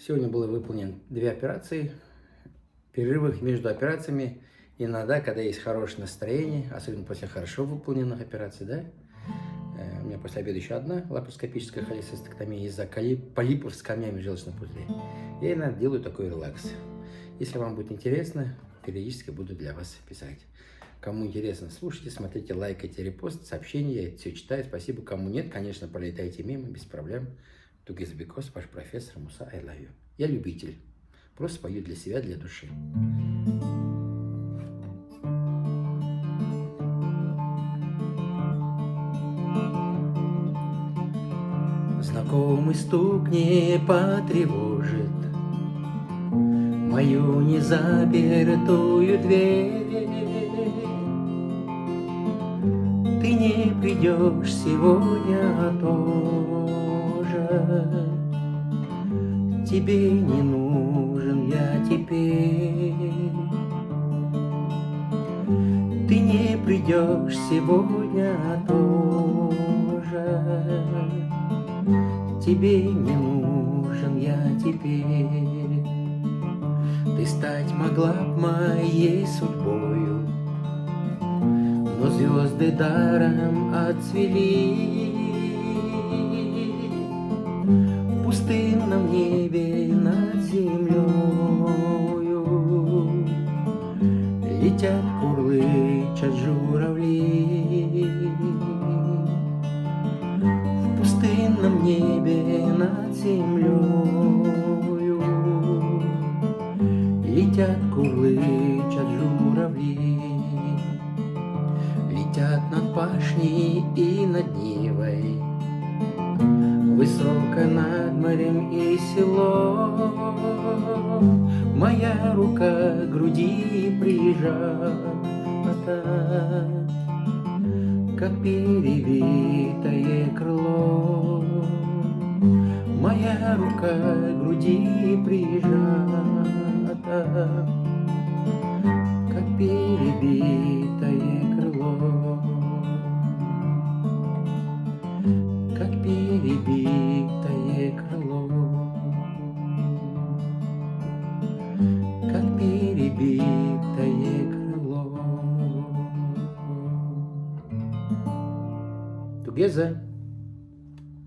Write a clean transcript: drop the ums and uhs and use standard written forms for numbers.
Сегодня было выполнено 2 операции. В перерывах между операциями иногда, когда есть хорошее настроение, особенно после хорошо выполненных операций, да, у меня после обеда еще одна лапароскопическая холецистектомия из-за полипов с камнями в желчном пузыре. Я иногда делаю такой релакс. Если вам будет интересно, периодически буду для вас писать. Кому интересно, слушайте, смотрите, лайкайте, репост, сообщения, я это все читаю. Спасибо. Кому нет, конечно, пролетайте мимо, без проблем. Together because ваш профессор Муса, I love you. Я любитель. Просто пою для себя, для души. Знакомый стук не потревожит мою незапертую дверь. Ты не придешь сегодня тоже. Тебе не нужен я теперь. Ты не придешь сегодня тоже. Тебе не нужен я теперь. Ты стать могла б моей судьбою, но звезды даром отцвели. В пустынном небе над землею летят, курлычат журавли. В пустынном небе над землею летят, курлычат журавли. Летят над пашней и над Нивой, высоко над морем и селом. Моя рука к груди прижата, как перевитое крыло. Моя рука к груди прижата, как перебитое крыло. Как перебитое крыло. Как перебитое крыло. Together.